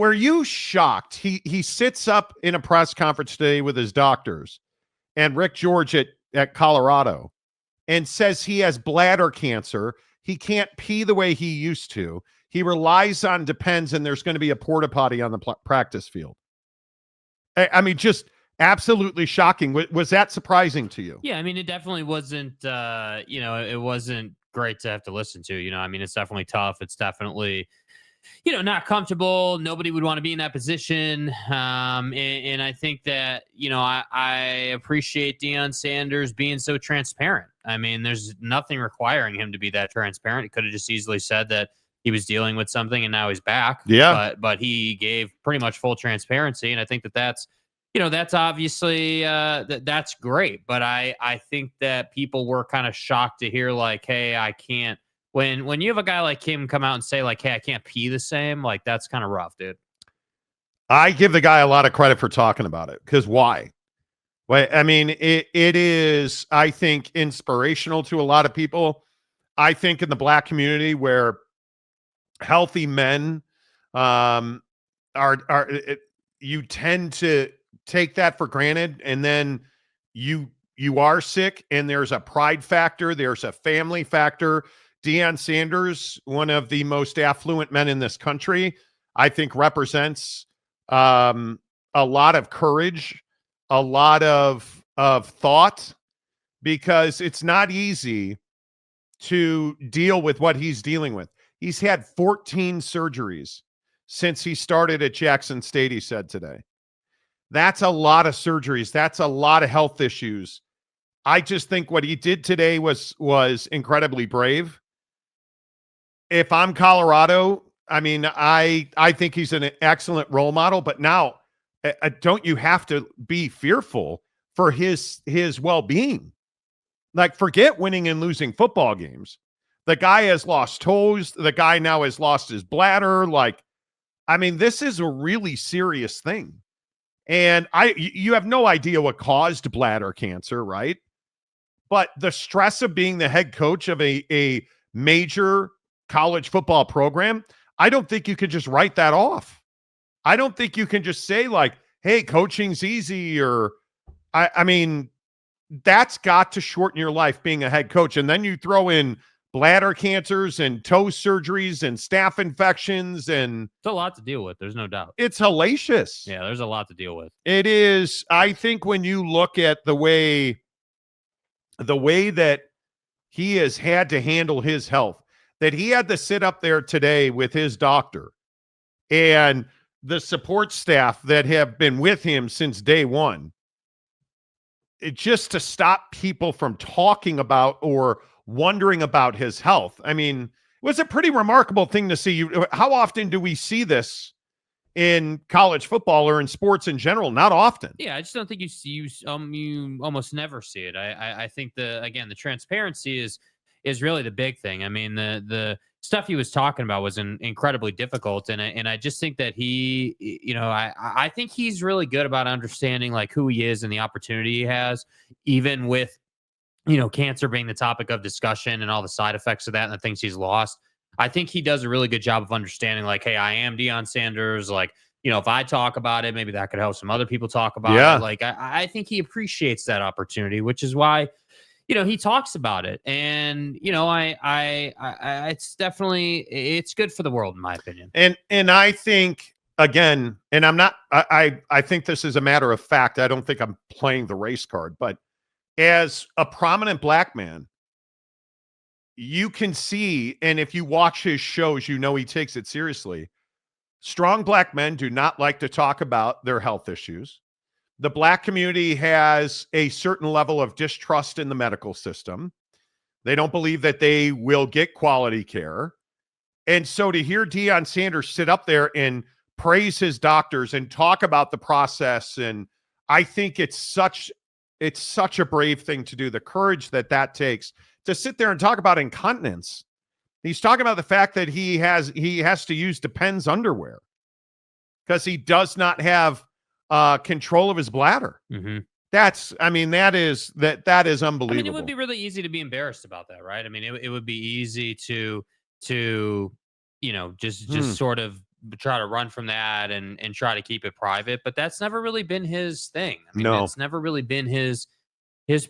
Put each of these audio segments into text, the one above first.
were you shocked? He sits up in a press conference today with his doctors and Rick George at Colorado and says he has bladder cancer. He can't pee the way he used to. He relies on Depends, and there's going to be a porta potty on the practice field. I mean, just absolutely shocking. Was that surprising to you? Yeah, I mean, it definitely wasn't, it wasn't great to have to listen to. I mean, it's definitely tough. It's definitely, not comfortable. Nobody would want to be in that position. And I think that, I appreciate Deion Sanders being so transparent. I mean, there's nothing requiring him to be that transparent. He could have just easily said that he was dealing with something and now he's back. Yeah. But he gave pretty much full transparency. And I think that's obviously that's great. But I think that people were kind of shocked to hear like, hey, I can't. When you have a guy like him come out and say like, hey, I can't pee the same, like that's kind of rough, dude. I give the guy a lot of credit for talking about it, because why? Well, I mean, it is, I think, inspirational to a lot of people. I think in the Black community where healthy men you tend to take that for granted, and then you are sick, and there's a pride factor, there's a family factor. Deion Sanders, one of the most affluent men in this country, I think represents a lot of courage, a lot of thought, because it's not easy to deal with what he's dealing with. He's had 14 surgeries since he started at Jackson State, he said today. That's a lot of surgeries. That's a lot of health issues. I just think what he did today was incredibly brave. If I'm Colorado, I mean, I think he's an excellent role model, but now don't you have to be fearful for his well-being? Like, forget winning and losing football games. The guy has lost toes. The guy now has lost his bladder. Like, I mean, this is a really serious thing. And you have no idea what caused bladder cancer, right? But the stress of being the head coach of a major college football program, I don't think you can just write that off. I don't think you can just say like, hey, coaching's easy, or I mean, that's got to shorten your life being a head coach. And then you throw in bladder cancers and toe surgeries and staph infections, and it's a lot to deal with. There's no doubt. It's hellacious. Yeah, there's a lot to deal with. It is. I think when you look at the way that he has had to handle his health, that he had to sit up there today with his doctor and the support staff that have been with him since day one, just to stop people from talking about or wondering about his health. I mean, it was a pretty remarkable thing to see. How often do we see this in college football or in sports in general? Not often. Yeah, I just don't think you almost never see it. I think the transparency is really the big thing. I mean, the stuff he was talking about was incredibly difficult, and I just think that he, I think he's really good about understanding like who he is and the opportunity he has, even with cancer being the topic of discussion and all the side effects of that and the things he's lost. I think he does a really good job of understanding like, hey, I am Deion Sanders. Like, if I talk about it, maybe that could help some other people talk about it. Like, I think he appreciates that opportunity, which is why, he talks about it. And, it's definitely, it's good for the world, in my opinion. And I think, again, and I'm not, I think this is a matter of fact. I don't think I'm playing the race card, but as a prominent Black man, you can see, and if you watch his shows, he takes it seriously. Strong Black men do not like to talk about their health issues. The Black community has a certain level of distrust in the medical system. They don't believe that they will get quality care. And so to hear Deion Sanders sit up there and praise his doctors and talk about the process, and I think it's such a brave thing to do, the courage that takes to sit there and talk about incontinence. He's talking about the fact that he has to use Depends underwear because he does not have control of his bladder. Mm-hmm. That is unbelievable. I mean, it would be really easy to be embarrassed about that, right? I mean, it would be easy to just sort of try to run from that and try to keep it private, but that's never really been his thing. I mean, No. it's never really been his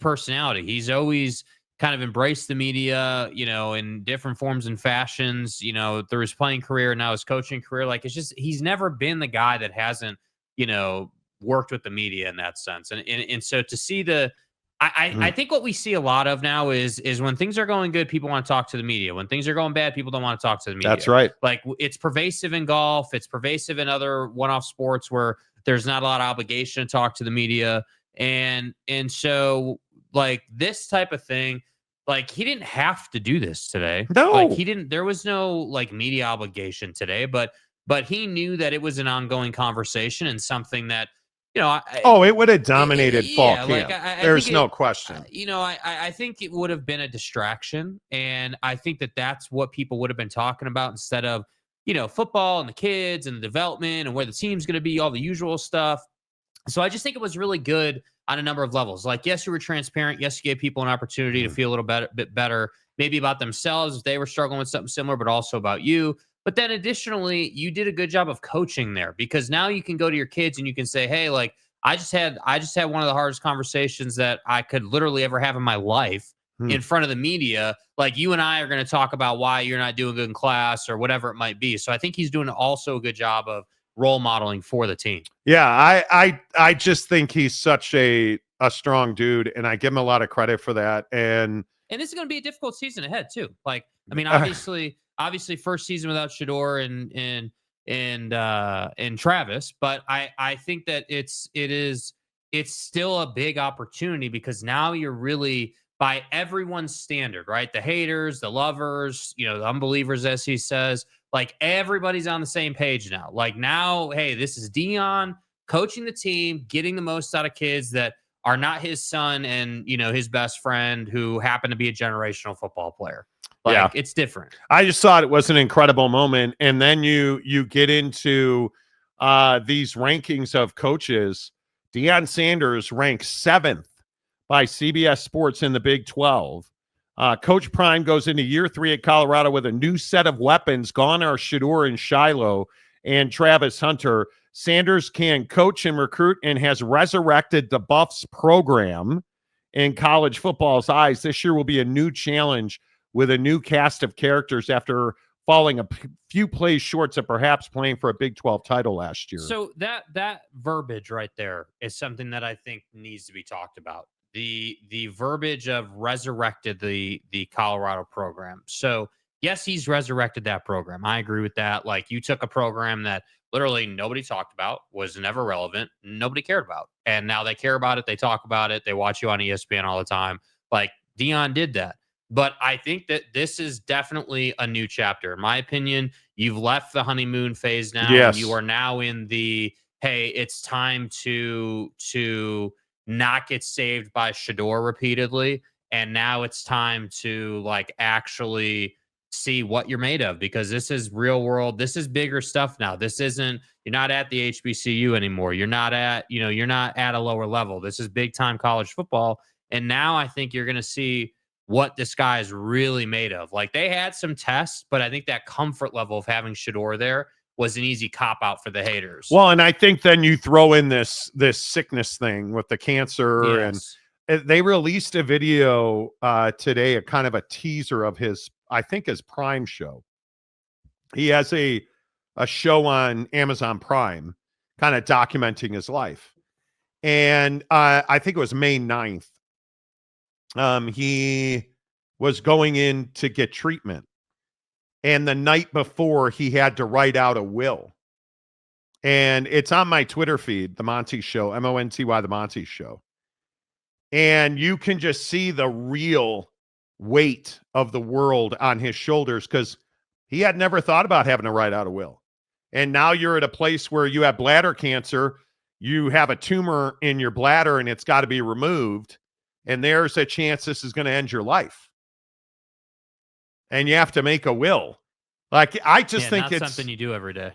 personality. He's always kind of embraced the media, in different forms and fashions, through his playing career, now his coaching career. Like, it's just, he's never been the guy that hasn't, worked with the media in that sense. And so to see I think what we see a lot of now is when things are going good, people want to talk to the media. When things are going bad, people don't want to talk to the media. That's right. Like, it's pervasive in golf. It's pervasive in other one-off sports where there's not a lot of obligation to talk to the media. And so, like, this type of thing, like, he didn't have to do this today. No. Like, there was no, like, media obligation today, but he knew that it was an ongoing conversation and something that, it would have dominated fall camp. Like, There's no question. I think it would have been a distraction, and I think that's what people would have been talking about instead of, football and the kids and the development and where the team's going to be, all the usual stuff. So I just think it was really good on a number of levels. Like, yes, you were transparent. Yes, you gave people an opportunity to feel a bit better, maybe about themselves if they were struggling with something similar, but also about you. But then additionally, you did a good job of coaching there, because now you can go to your kids and you can say, hey, like, I just had one of the hardest conversations that I could literally ever have in my life in front of the media. Like, you and I are going to talk about why you're not doing good in class or whatever it might be. So I think he's doing also a good job of role modeling for the team. Yeah, I just think he's such a strong dude, and I give him a lot of credit for that. And this is going to be a difficult season ahead too. Like, I mean, obviously first season without Shador and Travis, but I think that it's still a big opportunity, because now you're really, by everyone's standard, right? The haters, the lovers, the unbelievers, as he says, like, everybody's on the same page now. Like, now, hey, this is Deion coaching the team, getting the most out of kids that are not his son and, his best friend who happened to be a generational football player. Like, it's different. I just thought it was an incredible moment. And then you get into these rankings of coaches. Deion Sanders ranks 7th by CBS Sports in the Big 12. Coach Prime goes into year 3 at Colorado with a new set of weapons. Gone are Shador and Shiloh and Travis Hunter. Sanders can coach and recruit and has resurrected the Buffs program in college football's eyes. This year will be a new challenge with a new cast of characters after falling a few plays short of perhaps playing for a Big 12 title last year. So that verbiage right there is something that I think needs to be talked about. The verbiage of resurrected the Colorado program. So yes, he's resurrected that program. I agree with that. Like, you took a program that literally nobody talked about, was never relevant, nobody cared about, and now they care about it. They talk about it. They watch you on ESPN all the time. Like, Deion did that. But I think that this is definitely a new chapter. In my opinion, you've left the honeymoon phase now. Yes. And you are now in the, hey, it's time to not get saved by Shador repeatedly. And now it's time to, like, actually see what you're made of, because this is real world. This is bigger stuff now. This isn't, you're not at the HBCU anymore. You're not at a lower level. This is big time college football. And now I think you're going to see what this guy is really made of. Like, they had some tests, but I think that comfort level of having Shador there was an easy cop out for the haters. Well, and I think then you throw in this sickness thing with the cancer. Yes. And they released a video today, a kind of a teaser of his Prime show. He has a show on Amazon Prime kind of documenting his life. And I think it was May 9th. He was going in to get treatment. And the night before, he had to write out a will. And it's on my Twitter feed, The Monty Show, Monty, The Monty Show. And you can just see the real weight of the world on his shoulders, because he had never thought about having to write out a will. And now you're at a place where you have bladder cancer, you have a tumor in your bladder, and it's got to be removed. And there's a chance this is going to end your life. And you have to make a will. Like, I just think it's something you do every day.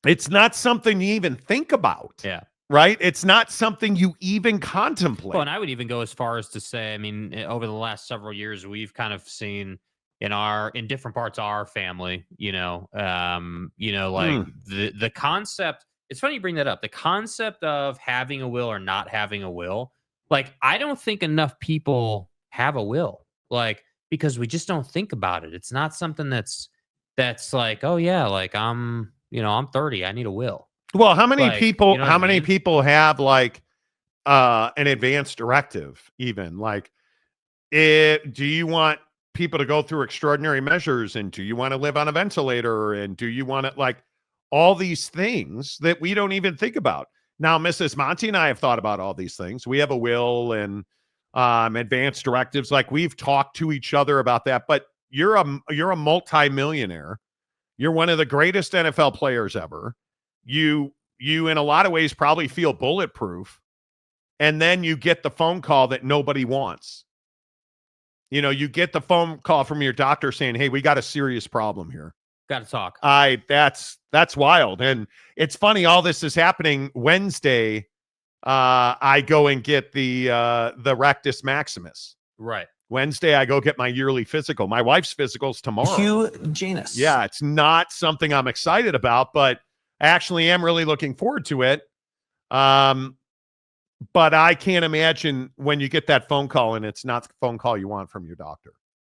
It's not something you even think about. Yeah. Right? It's not something you even contemplate. Well, and I would even go as far as to say, I mean, over the last several years, we've kind of seen, in different parts of our family, like Mm. the concept. It's funny you bring that up. The concept of having a will or not having a will. Like, I don't think enough people have a will, like, because we just don't think about it. It's not something that's like, oh yeah, like I'm 30, I need a will. Well, how many Like, people you know what how I many mean? people have like an advance directive even? Like, do you want people to go through extraordinary measures, and do you want to live on a ventilator, and do you want to, like, all these things that we don't even think about? Now, Mrs. Monty and I have thought about all these things. We have a will and advance directives. Like, we've talked to each other about that, but you're a multimillionaire. You're one of the greatest NFL players ever. You in a lot of ways probably feel bulletproof, and then you get the phone call that nobody wants. You get the phone call from your doctor saying, "Hey, we got a serious problem here." Got to talk. That's wild. And it's funny, all this is happening Wednesday. I go and get the rectus maximus. Right. Wednesday, I go get my yearly physical. My wife's physical's tomorrow. Hugh Janus. Yeah, it's not something I'm excited about, but I actually am really looking forward to it. But I can't imagine when you get that phone call and it's not the phone call you want from your doctor.